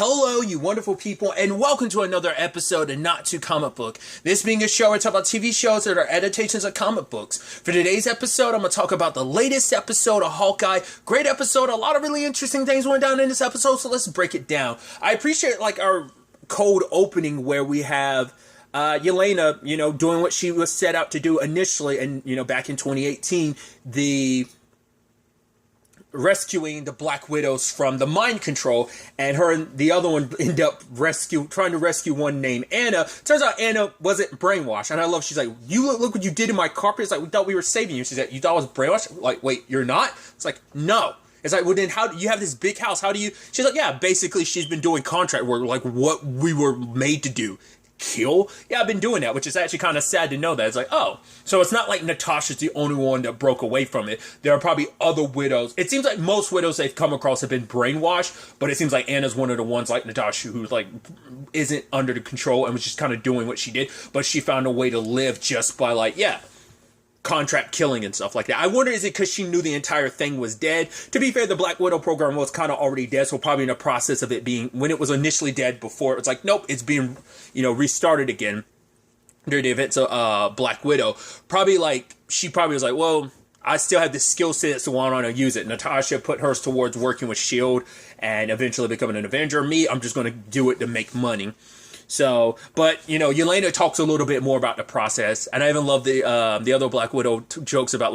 Hello, you wonderful people, and welcome to another episode of Not Too Comic Book. This being a show where I talk about TV shows that are adaptations of comic books. For today's episode, I'm going to talk about the latest episode of Hawkeye. Great episode, a lot of really interesting things went down in this episode, so let's break it down. I appreciate, our cold opening where we have Yelena, doing what she was set out to do initially, and, back in 2018, rescuing the Black Widows from the mind control, and her and the other one end up trying to rescue one named Anna. Turns out Anna wasn't brainwashed, and I love, she's like, you look what you did in my carpet. It's like, we thought we were saving you. She's like, you thought I was brainwashed? Like, wait, you're not? It's like, no. It's like, well, then how do you have this big house? How do you? She's like, yeah, basically she's been doing contract work, like what we were made to do. Kill? Yeah, I've been doing that, which is actually kind of sad to know that. It's like, oh, so it's not like Natasha's the only one that broke away from it. There are probably other widows. It seems like most widows they've come across have been brainwashed, but it seems like Anna's one of the ones like Natasha who isn't under the control and was just kind of doing what she did, but she found a way to live just by contract killing and stuff like that. I wonder, is it because she knew the entire thing was dead? To be fair, the Black Widow program was kind of already dead, so probably in the process of it being, when it was initially dead before, it's like, nope, it's being, restarted again during the events of Black Widow. She probably was like, well, I still have the skill set, so why don't I use it? Natasha put hers towards working with S.H.I.E.L.D. and eventually becoming an Avenger. Me, I'm just going to do it to make money. So, but, Yelena talks a little bit more about the process, and I even love the other Black Widow jokes about,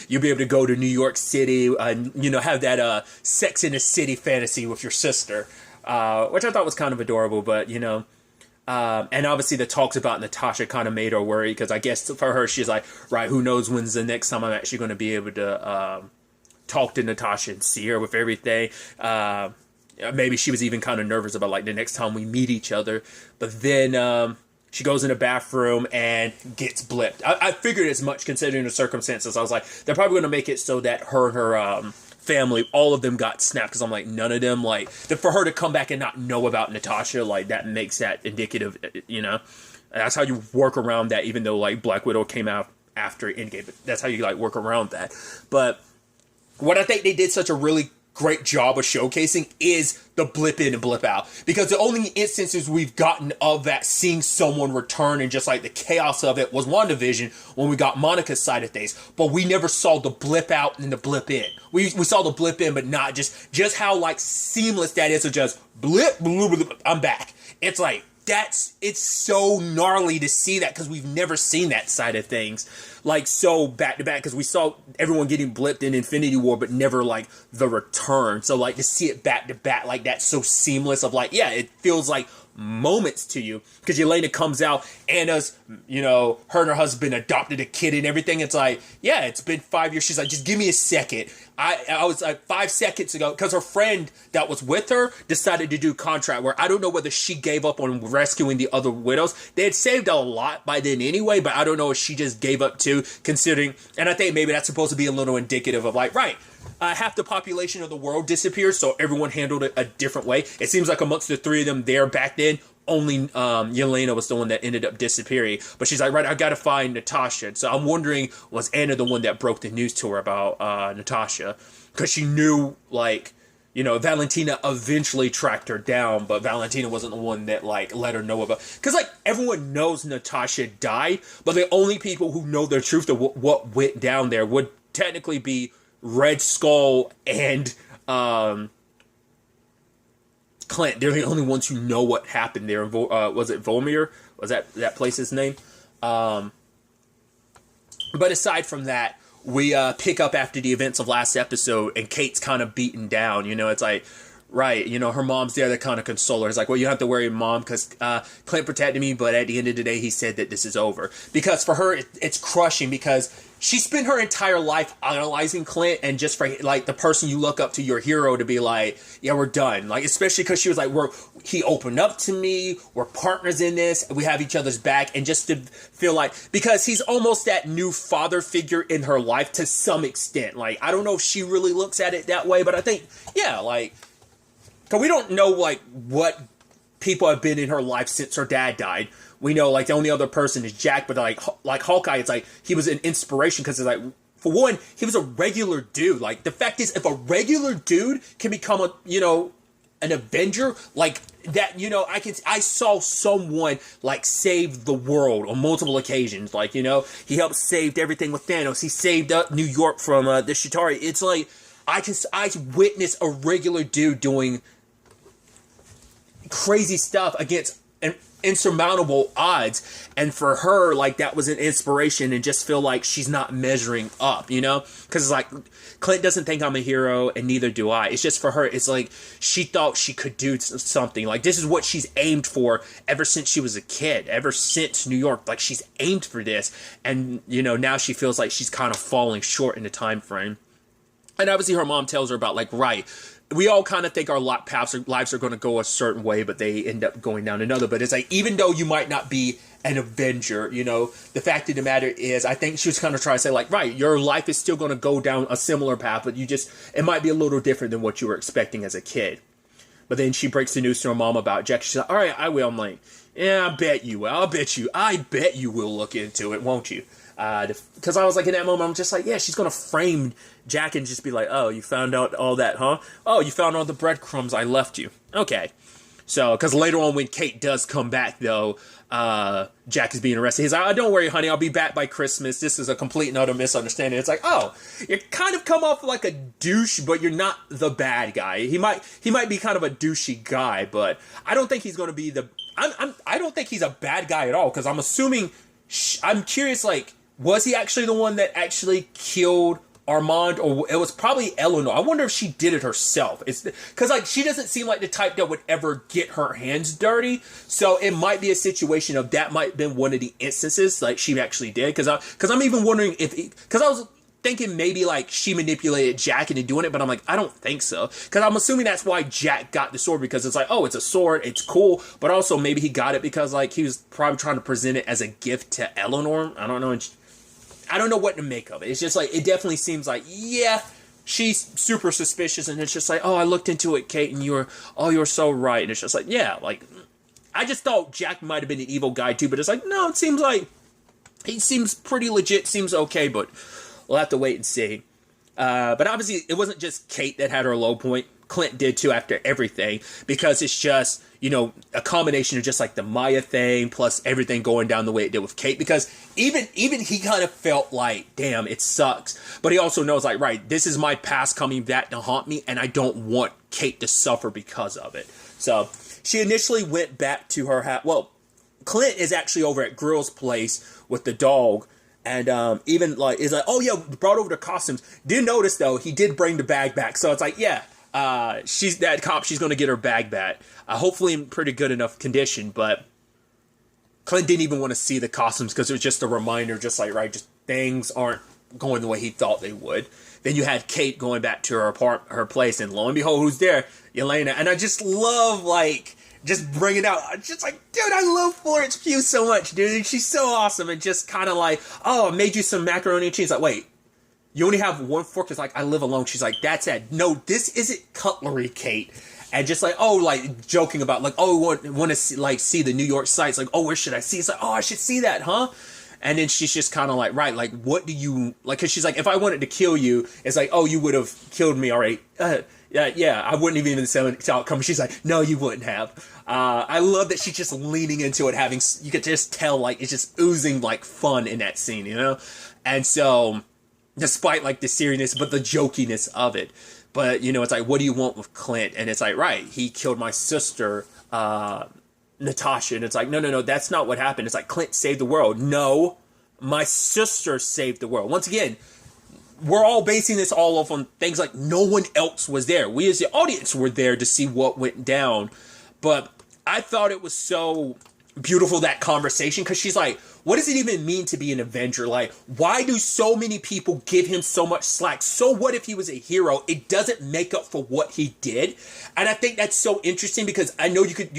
you'll be able to go to New York City and, have that Sex in the City fantasy with your sister, which I thought was kind of adorable, but, and obviously the talks about Natasha kind of made her worry, because I guess for her, she's like, right, who knows when's the next time I'm actually going to be able to talk to Natasha and see her with everything. Maybe she was even kind of nervous about the next time we meet each other. But then she goes in the bathroom and gets blipped. I figured as much considering the circumstances. I was like, they're probably going to make it so that her and her family, all of them got snapped. Because I'm like, none of them, for her to come back and not know about Natasha, that makes that indicative, That's how you work around that, even though Black Widow came out after Endgame. But that's how you work around that. But what I think they did such a really great job of showcasing is the blip in and blip out, because the only instances we've gotten of that, seeing someone return and just the chaos of it, was WandaVision when we got Monica's side of things, but we never saw the blip out and the blip in. We saw the blip in, but not just how so that is. So just blip, blip, blip, I'm back. It's it's so gnarly to see that, because we've never seen that side of things so back to back, because we saw everyone getting blipped in Infinity War, but never the return. So to see it back to back that, so seamless of it feels like moments to you, because Yelena comes out, Anna's, her and her husband adopted a kid and everything. It's it's been 5 years. She's like, just give me a second. I was 5 seconds ago, because her friend that was with her decided to do contract work. I don't know whether she gave up on rescuing the other widows. They had saved a lot by then anyway, but I don't know if she just gave up too, considering, and I think maybe that's supposed to be a little indicative of half the population of the world disappeared, so everyone handled it a different way. It seems like amongst the three of them there back then, only Yelena was the one that ended up disappearing. But she's like, right, I gotta find Natasha. So I'm wondering, was Anna the one that broke the news to her about Natasha? Because she knew, Valentina eventually tracked her down, but Valentina wasn't the one that, let her know about. Because, everyone knows Natasha died, but the only people who know the truth of what went down there would technically be Red Skull and Clint. They're the only ones who know what happened there. Was it Volmir? Was that place's name? But aside from that, we pick up after the events of last episode, and Kate's kind of beaten down. It's right, her mom's there to kind of console her. It's well, you don't have to worry, Mom, because Clint protected me, but at the end of the day, he said that this is over. Because for her, it's crushing, because she spent her entire life analyzing Clint, and just for, the person you look up to, your hero, to be yeah, we're done. Especially because she was he opened up to me, we're partners in this, we have each other's back, and just to feel because he's almost that new father figure in her life to some extent. I don't know if she really looks at it that way, but I think, yeah, because we don't know, what people have been in her life since her dad died. We know, the only other person is Jack, but, like Hawkeye, it's he was an inspiration, because it's for one, he was a regular dude. The fact is, if a regular dude can become a, an Avenger, like that, you know, I saw someone like save the world on multiple occasions. Like, you know, he helped save everything with Thanos. He saved up New York from the Chitauri. It's like I witnessed a regular dude doing crazy stuff against an insurmountable odds, and for her, like, that was an inspiration, and just feel like she's not measuring up, you know, because it's like Clint doesn't think I'm a hero, and neither do I. It's just for her, it's like she thought she could do something. Like, this is what she's aimed for ever since she was a kid, ever since New York. Like, she's aimed for this, and, you know, now she feels like she's kind of falling short in the time frame. And obviously her mom tells her about, like, right, we all kind of think our lives are going to go a certain way, but they end up going down another. But it's like, even though you might not be an Avenger, you know, the fact of the matter is, I think she was kind of trying to say, like, right, your life is still going to go down a similar path, but it might be a little different than what you were expecting as a kid. But then she breaks the news to her mom about Jack. She's like, all right, I will. I'm like, yeah, I bet you will. I bet you will look into it, won't you? Because I was like, in that moment, I'm just like, yeah, she's going to frame Jack and just be like, oh, you found out all that, huh? Oh, you found all the breadcrumbs I left you. Okay. So, because later on when Kate does come back, though, Jack is being arrested. He's like, oh, don't worry, honey, I'll be back by Christmas. This is a complete and utter misunderstanding. It's like, oh, you kind of come off like a douche, but you're not the bad guy. He might be kind of a douchey guy, but I don't think he's going to be I don't think he's a bad guy at all, because I'm assuming, I'm curious, like, was he actually the one that actually killed Armand, or it was probably Eleanor? I wonder if she did it herself. It's because, like, she doesn't seem like the type that would ever get her hands dirty. So it might be a situation of that might have been one of the instances like she actually did. Because I'm even wondering because I was thinking maybe like she manipulated Jack into doing it, but I'm like, I don't think so. Because I'm assuming that's why Jack got the sword, because it's like, oh, it's a sword, it's cool, but also maybe he got it because like he was probably trying to present it as a gift to Eleanor. I don't know. I don't know what to make of it. It's just like, it definitely seems like, yeah, she's super suspicious, and it's just like, oh, I looked into it, Kate, and you're so right. And it's just like, yeah, like, I just thought Jack might have been an evil guy too, but it's like, no, it seems like he seems pretty legit, seems okay, but we'll have to wait and see. But obviously, it wasn't just Kate that had her low point. Clint did too after everything, because it's just, you know, a combination of just like the Maya thing plus everything going down the way it did with Kate, because even he kind of felt like, damn, it sucks, but he also knows, like, right, this is my past coming back to haunt me, and I don't want Kate to suffer because of it. So she initially went back to her house. Well, Clint is actually over at Grill's place with the dog, and even like is like, oh yeah, brought over the costumes. Did notice though, he did bring the bag back, so it's like, yeah, she's that cop, she's going to get her bag back. Hopefully in pretty good enough condition, but Clint didn't even want to see the costumes because it was just a reminder, just like, right, just things aren't going the way he thought they would. Then you had Kate going back to her place, and lo and behold, who's there? Yelena. And I just love, like, just bring it out. I'm just like, dude, I love Florence Pugh so much, dude. She's so awesome, and just kind of like, oh, I made you some macaroni and cheese. Like, wait, you only have one fork? It's like, I live alone. She's like, that's it. No, this isn't cutlery, Kate. And just like, oh, like joking about like, oh, want to see the New York sights. Like, oh, where should I see? It's like, oh, I should see that, huh? And then she's just kind of like, right, like, what do you like? Because she's like, if I wanted to kill you, it's like, oh, you would have killed me, all right? Yeah, I wouldn't have even said it outcome. She's like, no, you wouldn't have. I love that she's just leaning into it, you could just tell, like, it's just oozing like fun in that scene, you know? And so, despite like the seriousness, but the jokiness of it. But, you know, it's like, what do you want with Clint? And it's like, right, he killed my sister, Natasha. And it's like, no, that's not what happened. It's like, Clint saved the world. No, my sister saved the world. Once again, we're all basing this all off on things like no one else was there. We as the audience were there to see what went down. But I thought it was so beautiful, that conversation, because she's like, what does it even mean to be an Avenger? Like, why do so many people give him so much slack? So what if he was a hero? It doesn't make up for what he did. And I think that's so interesting, because I know you could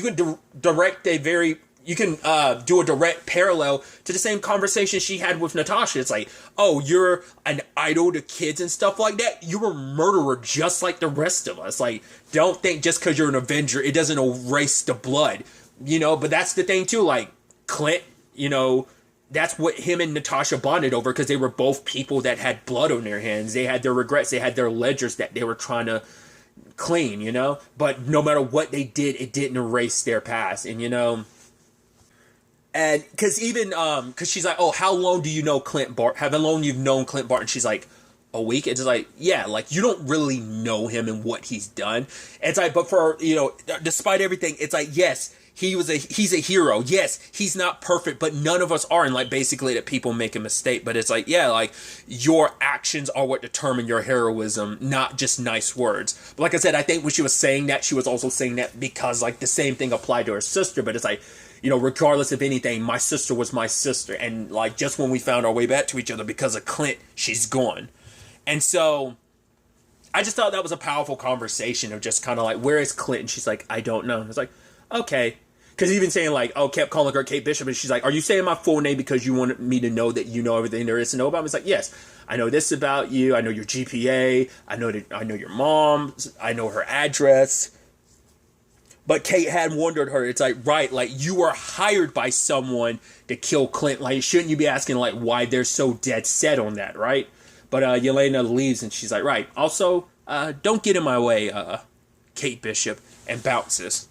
direct you can do a direct parallel to the same conversation she had with Natasha. It's like, oh, you're an idol to kids and stuff like that. You're a murderer just like the rest of us. Like, don't think just because you're an Avenger, it doesn't erase the blood. You know, but that's the thing too, like, Clint, you know, that's what him and Natasha bonded over, because they were both people that had blood on their hands. They had their regrets, they had their ledgers that they were trying to clean, you know? But no matter what they did, it didn't erase their past. And, you know, and because even, because she's like, oh, how long do you know Clint Barton? How long you've known Clint Barton? She's like, a week. It's just like, yeah, like you don't really know him and what he's done. It's like, but for, you know, despite everything, it's like, yes, he's a hero. Yes, he's not perfect, but none of us are. And like basically that people make a mistake, but it's like, yeah, like your actions are what determine your heroism, not just nice words. But like I said, I think when she was saying that, she was also saying that because like the same thing applied to her sister, but it's like, you know, regardless of anything, my sister was my sister. And like, just when we found our way back to each other because of Clint, she's gone. And so I just thought that was a powerful conversation of just kind of like, where is Clint? And she's like, I don't know. And it's like, okay. Because even saying like, oh, kept calling her Kate Bishop. And she's like, are you saying my full name because you want me to know that you know everything there is to know about me? It's like, yes, I know this about you. I know your GPA. I know your mom. I know her address. But Kate had wondered her. It's like, right, like you were hired by someone to kill Clint. Like, shouldn't you be asking like why they're so dead set on that, right? But Yelena leaves and she's like, right, also, don't get in my way, Kate Bishop, and bounces.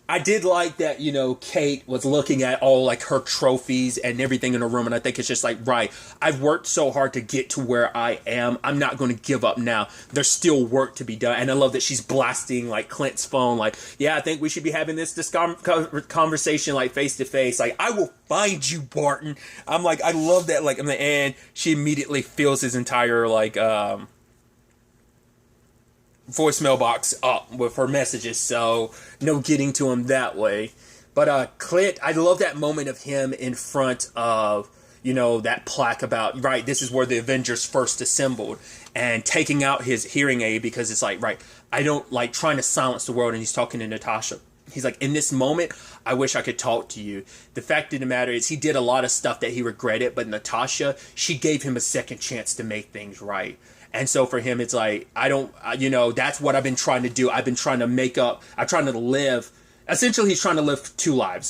I did like that, you know, Kate was looking at all, like, her trophies and everything in her room, and I think it's just like, right, I've worked so hard to get to where I am. I'm not going to give up now. There's still work to be done, and I love that she's blasting, like, Clint's phone, like, yeah, I think we should be having this conversation, like, face-to-face. Like, I will find you, Barton. I'm like, I love that, like, and she immediately fills his entire, like, voicemail box up with her messages, so no getting to him that way. But Clint, I love that moment of him in front of, you know, that plaque about, right, this is where the Avengers first assembled, and taking out his hearing aid because it's like, right, I don't like trying to silence the world, and he's talking to Natasha. He's like, in this moment, I wish I could talk to you. The fact of the matter is he did a lot of stuff that he regretted, but Natasha, she gave him a second chance to make things right. And so for him, it's like, I don't, you know, that's what I've been trying to do. I've been trying to make up, I'm trying to live, essentially he's trying to live two lives.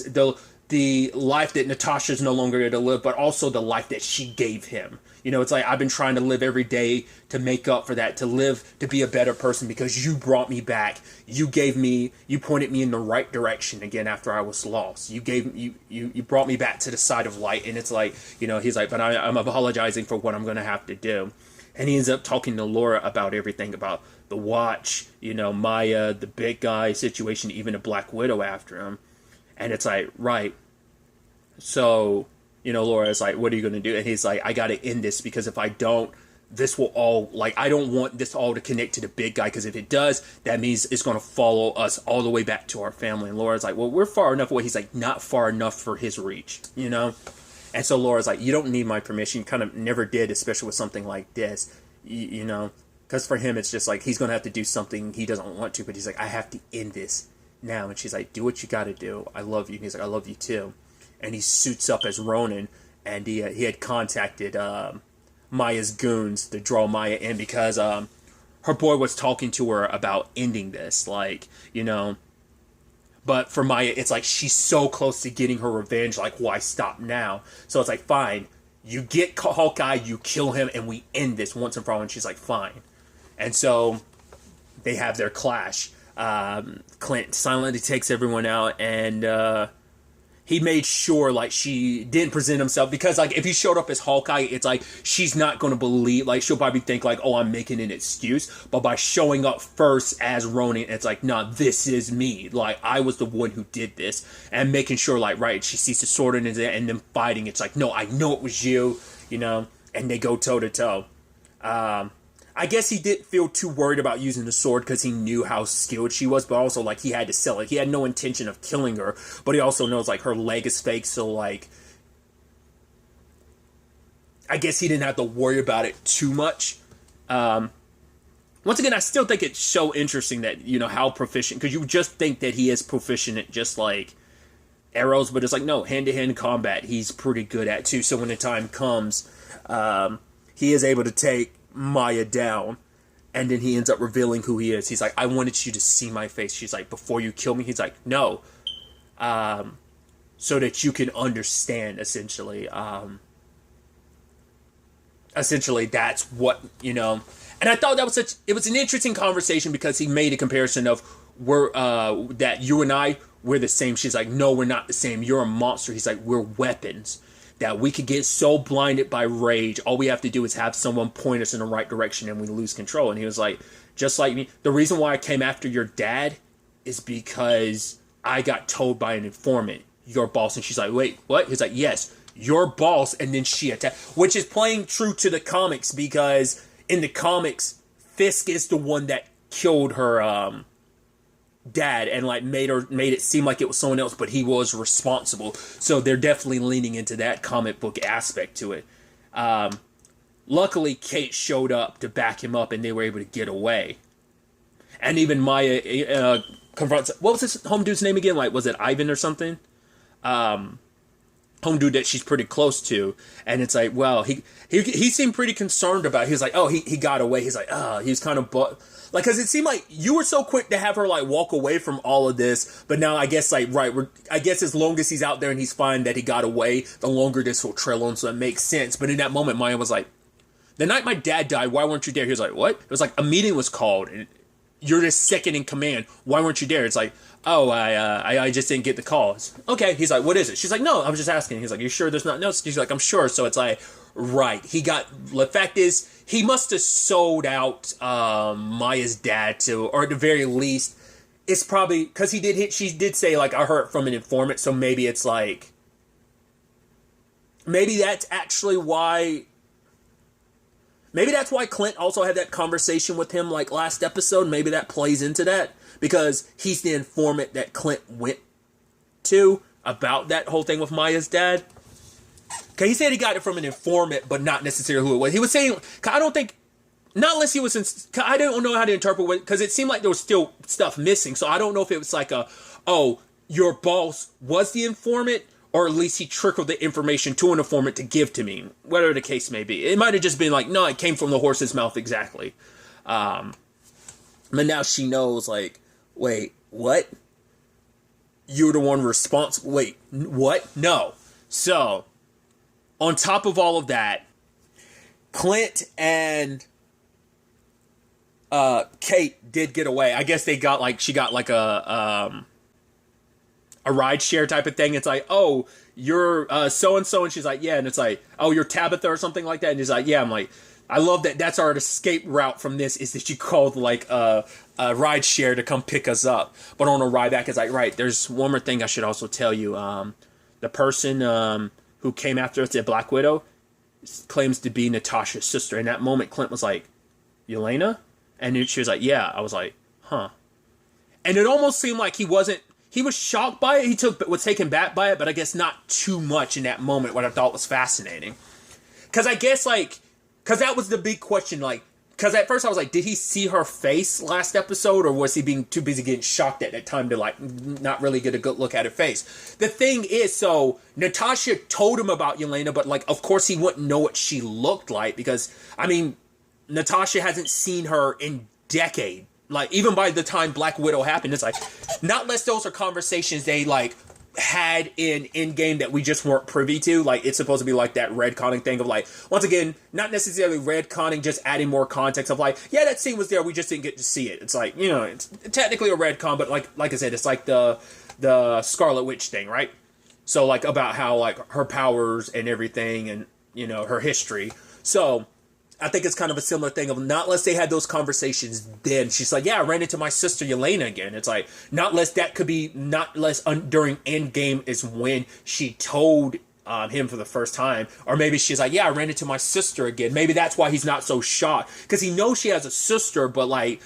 The life that Natasha's no longer going to live, but also the life that she gave him. You know, it's like, I've been trying to live every day to make up for that, to live, to be a better person because you brought me back. You gave me, you pointed me in the right direction again after I was lost. You brought me back to the side of light. And it's like, you know, he's like, but I'm apologizing for what I'm going to have to do. And he ends up talking to Laura about everything, about the watch, you know, Maya, the big guy situation, even a Black Widow after him. And it's like, right. So, you know, Laura's like, what are you going to do? And he's like, I got to end this because if I don't, this will all, like, I don't want this all to connect to the big guy because if it does, that means it's going to follow us all the way back to our family. And Laura's like, well, we're far enough away. He's like, not far enough for his reach, you know? And so Laura's like, you don't need my permission. You kind of never did, especially with something like this, you know? Because for him, it's just like, he's going to have to do something he doesn't want to, but he's like, I have to end this now. And she's like, do what you got to do. I love you. And he's like, I love you too. And he suits up as Ronin, and he had contacted Maya's goons to draw Maya in because her boy was talking to her about ending this, like, you know. But for Maya, it's like she's so close to getting her revenge, like, why stop now? So it's like, fine, you get Hawkeye, you kill him, and we end this once and for all. And she's like, fine. And so they have their clash. Clint silently takes everyone out, and he made sure, like, she didn't present himself, because, like, if he showed up as Hawkeye, it's like, she's not going to believe, like, she'll probably think, like, oh, I'm making an excuse, but by showing up first as Ronin, it's like, nah, this is me, like, I was the one who did this, and making sure, like, right, she sees the sword in his hand, and then fighting, it's like, no, I know it was you, you know, and they go toe-to-toe. I guess he didn't feel too worried about using the sword because he knew how skilled she was, but also, like, he had to sell it. He had no intention of killing her, but he also knows, like, her leg is fake, so, like, I guess he didn't have to worry about it too much. Once again, I still think it's so interesting that, you know, how proficient, because you just think that he is proficient at just, like, arrows, but it's like, no, hand-to-hand combat, he's pretty good at, too, so when the time comes, he is able to take Maya down, and then he ends up revealing who he is. He's like, I wanted you to see my face. She's like, before you kill me? He's like, no, so that you can understand, essentially. Essentially, that's what, you know, And I thought it was an interesting conversation because he made a comparison of that you and I, we're the same. She's like, no, we're not the same. You're a monster. He's like, we're weapons. That we could get so blinded by rage. All we have to do is have someone point us in the right direction and we lose control. And he was like, just like me, the reason why I came after your dad is because I got told by an informant, your boss. And she's like, wait, what? He's like, yes, your boss. And then she attacked, which is playing true to the comics because in the comics, Fisk is the one that killed her dad and like made it seem like it was someone else, but he was responsible. So they're definitely leaning into that comic book aspect to it. Luckily, Kate showed up to back him up, and they were able to get away. And even Maya confronts. What was his home dude's name again? Like, was it Ivan or something? Home dude that she's pretty close to, and it's like, well, he seemed pretty concerned about it. He was like, oh, he got away. He's like, he was kind of like, because it seemed like you were so quick to have her like walk away from all of this, but now I guess like I guess as long as he's out there and he's fine that he got away, the longer this will trail on, so it makes sense. But in that moment, Maya was like, the night my dad died, why weren't you there? He was like, what? It was like a meeting was called, and you're the second in command. Why weren't you there? It's like, oh, I just didn't get the call. Okay. He's like, what is it? She's like, no, I was just asking. He's like, you sure there's not notes? She's like, I'm sure. So it's like, right. The fact is, he must have sold out Maya's dad to, or at the very least, it's probably, because she did say, like, I heard from an informant, so maybe it's like, maybe that's actually why, maybe that's why Clint also had that conversation with him, like, last episode. Maybe that plays into that, because he's the informant that Clint went to about that whole thing with Maya's dad. Okay, he said he got it from an informant, but not necessarily who it was. He was saying, I don't think, not unless he was in, I don't know how to interpret it, because it seemed like there was still stuff missing. So I don't know if it was like your boss was the informant, or at least he trickled the information to an informant to give to me, whatever the case may be. It might have just been like, no, it came from the horse's mouth exactly. But now she knows, like, wait, what? You're the one responsible. Wait, what? No. So, on top of all of that, Clint and Kate did get away. I guess she got like a ride share type of thing. It's like, oh, you're so-and-so, and she's like, yeah, and it's like, oh, you're Tabitha or something like that, and he's like, yeah. I'm like, I love that that's our escape route from this, is that you called like a ride share to come pick us up. But on a ride back, it's like, right, there's one more thing I should also tell you. The person who came after us at Black Widow claims to be Natasha's sister. In that moment, Clint was like, Yelena? And then she was like, yeah. I was like, huh. And it almost seemed like he was shocked by it. Was taken back by it, but I guess not too much in that moment, what I thought was fascinating. Because I guess, like, because that was the big question, like, because at first I was like, did he see her face last episode, or was he being too busy getting shocked at that time to, like, not really get a good look at her face? The thing is, so, Natasha told him about Yelena, but, like, of course he wouldn't know what she looked like, because, I mean, Natasha hasn't seen her in decades. Like, even by the time Black Widow happened, it's like, not unless those are conversations they, like, had in Endgame that we just weren't privy to. Like, it's supposed to be like that retconning thing of, like, once again, not necessarily retconning, just adding more context of, like, yeah, that scene was there, we just didn't get to see it. It's like, you know, it's technically a retcon, but like I said, it's like the Scarlet Witch thing, right? So, like, about how, like, her powers and everything, and, you know, her history. So I think it's kind of a similar thing of, not unless they had those conversations then. She's like, yeah, I ran into my sister Yelena again. It's like, not unless that could be, not unless during Endgame is when she told him for the first time. Or maybe she's like, yeah, I ran into my sister again. Maybe that's why he's not so shocked. Because he knows she has a sister, but, like,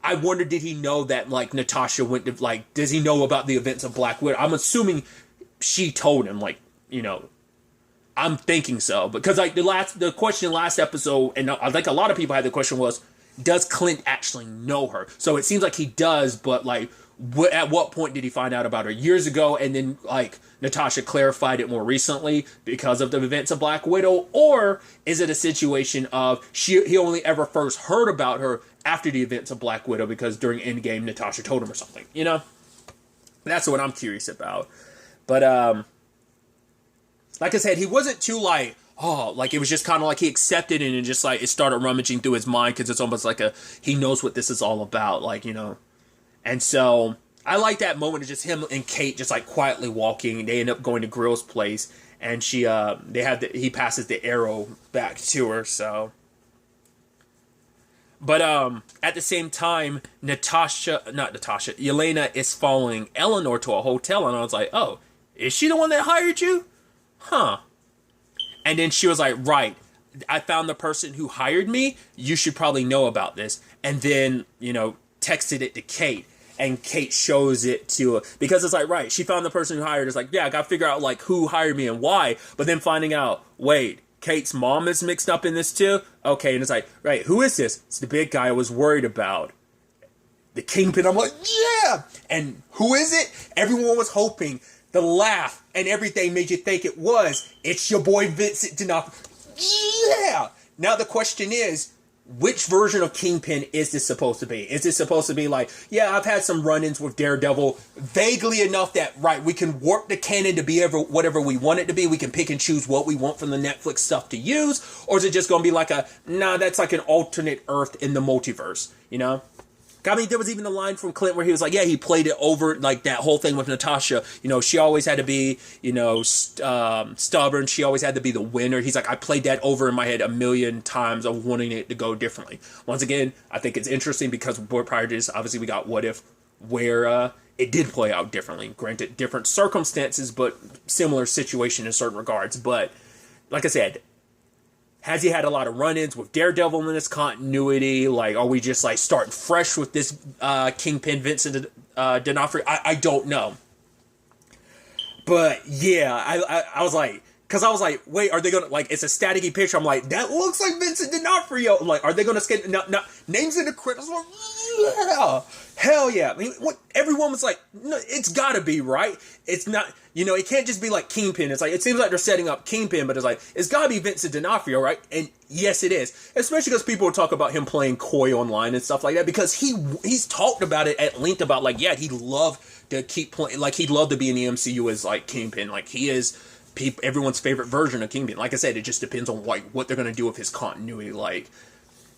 I wonder, did he know that, like, Natasha went to, like, does he know about the events of Black Widow? I'm assuming she told him, like, you know, I'm thinking so, because, like, the question last episode, and I think a lot of people had the question was, does Clint actually know her? So it seems like he does, but, like, at what point did he find out about her? Years ago, and then, like, Natasha clarified it more recently because of the events of Black Widow, or is it a situation of he only ever first heard about her after the events of Black Widow, because during Endgame Natasha told him or something, you know? That's what I'm curious about. But like I said, he wasn't too, like, oh, like it was just kind of like he accepted it and just like it started rummaging through his mind because it's almost like he knows what this is all about, like, you know. And so I like that moment of just him and Kate just like quietly walking. They end up going to Grill's place, and he passes the arrow back to her. So, but at the same time, Yelena is following Eleanor to a hotel, and I was like, oh, is she the one that hired you? Huh. And then she was like, right, I found the person who hired me. You should probably know about this. And then, you know, texted it to Kate. And Kate shows it to her. Because it's like, right, she found the person who hired her. It's like, yeah, I got to figure out, like, who hired me and why. But then finding out, wait, Kate's mom is mixed up in this too? Okay, and it's like, right, who is this? It's the big guy I was worried about. The Kingpin. I'm like, yeah! And who is it? Everyone was hoping. The laugh and everything made you think it was. It's your boy Vincent D'Onofrio. Yeah! Now the question is, which version of Kingpin is this supposed to be? Is this supposed to be like, yeah, I've had some run-ins with Daredevil, vaguely enough that, right, we can warp the canon to be whatever we want it to be. We can pick and choose what we want from the Netflix stuff to use. Or is it just going to be like that's like an alternate Earth in the multiverse, you know? I mean, there was even a line from Clint where he was like, yeah, he played it over, like that whole thing with Natasha. You know, she always had to be, you know, stubborn. She always had to be the winner. He's like, I played that over in my head a million times of wanting it to go differently. Once again, I think it's interesting because prior to this, obviously we got What If, where it did play out differently. Granted, different circumstances, but similar situation in certain regards. But like I said, has he had a lot of run-ins with Daredevil in this continuity? Like, are we just, like, starting fresh with this Kingpin Vincent D'Onofrio? I don't know. But, yeah, I was like... Because I was like, wait, are they going to... Like, it's a staticky picture. I'm like, that looks like Vincent D'Onofrio. I'm like, are they going to skip... No, names in the credits. I'm like, yeah. Hell yeah. I mean, everyone was like, no, it's got to be, right? It's not... You know, it can't just be like Kingpin. It's like, it seems like they're setting up Kingpin, but it's like, it's gotta be Vincent D'Onofrio, right? And yes, it is. Especially because people talk about him playing coy online and stuff like that, because he's talked about it at length about, like, yeah, he'd love to keep playing, like, he'd love to be in the MCU as, like, Kingpin. Like, he is everyone's favorite version of Kingpin. Like I said, it just depends on, like, what they're gonna do with his continuity. Like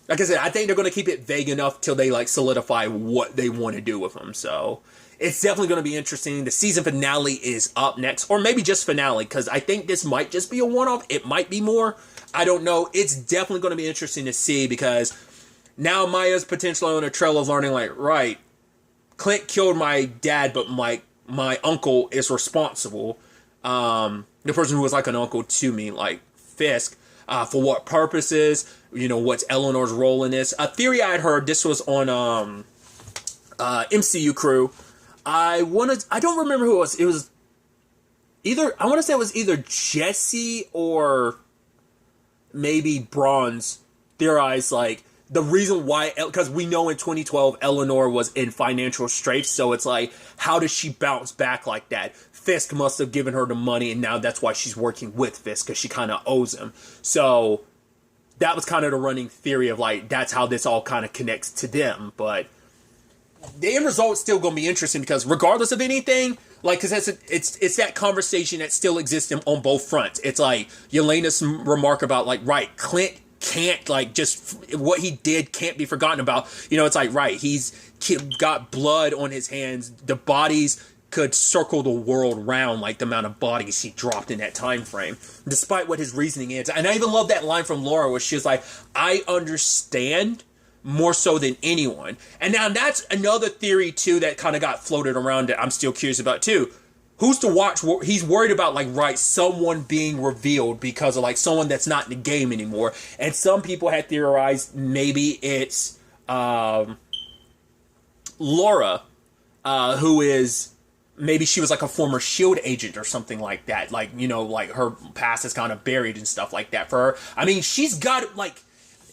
I said, I think they're gonna keep it vague enough till they, like, solidify what they want to do with him, so... It's definitely going to be interesting. The season finale is up next, or maybe just finale, because I think this might just be a one-off. It might be more. I don't know. It's definitely going to be interesting to see, because now Maya's potentially on a trail of learning, like, right, Clint killed my dad, but my uncle is responsible. The person who was like an uncle to me, like Fisk, for what purposes, you know, what's Eleanor's role in this. A theory I had heard, this was on MCU Crew. I don't remember who it was. It was either, I want to say it was either Jesse or maybe Bronze theorized, like, the reason why, because we know in 2012 Eleanor was in financial straits, so it's like, how does she bounce back like that? Fisk must have given her the money, and now that's why she's working with Fisk, because she kind of owes him. So that was kind of the running theory of, like, that's how this all kind of connects to them, but... The end result's still going to be interesting because regardless of anything, like, because it's that conversation that still exists on both fronts. It's like Yelena's remark about, like, right, Clint can't, like, just what he did can't be forgotten about. You know, it's like, right, he's got blood on his hands. The bodies could circle the world round, like the amount of bodies he dropped in that time frame, despite what his reasoning is. And I even love that line from Laura where she's like, I understand more so than anyone. And now that's another theory too that kind of got floated around that I'm still curious about too. Who's to watch? He's worried about, like, right, someone being revealed because of, like, someone that's not in the game anymore. And some people had theorized maybe it's Laura, who is, maybe she was like a former S.H.I.E.L.D. agent or something like that. Like, you know, like her past is kind of buried and stuff like that for her. I mean, she's got, like,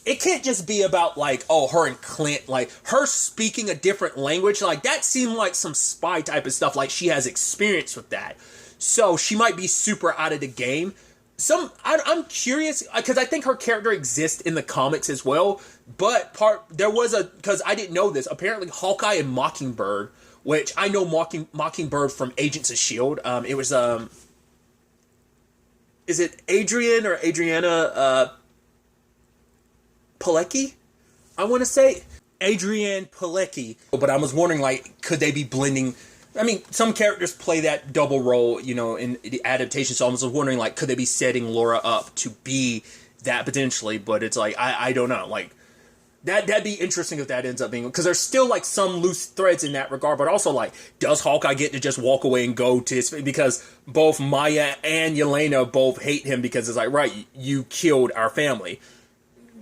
it can't just be about, like, oh, her and Clint, like, her speaking a different language. Like, that seemed like some spy type of stuff. Like, she has experience with that. So, she might be super out of the game. I'm curious, because I think her character exists in the comics as well. But because I didn't know this, apparently Hawkeye and Mockingbird, which I know Mockingbird from Agents of S.H.I.E.L.D. It was, is it Adrian or Adriana Pilecki? I want to say Adrienne Pilecki. But I was wondering, like, could they be blending? I mean, some characters play that double role, you know, in the adaptation. So I was wondering, like, could they be setting Laura up to be that potentially? But it's like, I don't know. Like, that'd be interesting if that ends up being, because there's still like some loose threads in that regard. But also, like, does Hawkeye get to just walk away and go to his, because both Maya and Yelena both hate him because it's like, right, you killed our family.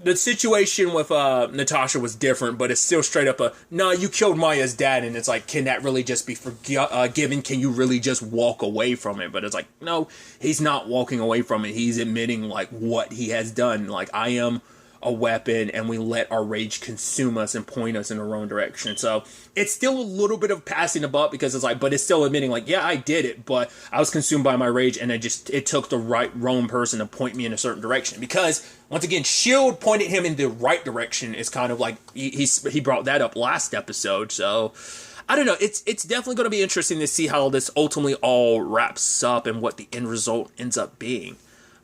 The situation with Natasha was different, but it's still straight up no, you killed Maya's dad, and it's like, can that really just be forgiven? Can you really just walk away from it? But it's like, no, he's not walking away from it. He's admitting, like, what he has done. Like, I am a weapon, and we let our rage consume us and point us in the wrong direction. So it's still a little bit of passing the buck, because it's like, but it's still admitting, like, yeah, I did it, but I was consumed by my rage, and it took the wrong person to point me in a certain direction. Because once again, S.H.I.E.L.D. pointed him in the right direction. Is kind of like he brought that up last episode. So I don't know. It's definitely going to be interesting to see how this ultimately all wraps up and what the end result ends up being.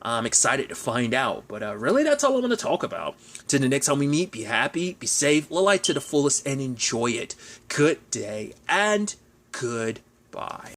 I'm excited to find out, but really that's all I'm going to talk about. Till the next time we meet, be happy, be safe, live life to the fullest, and enjoy it. Good day, and goodbye.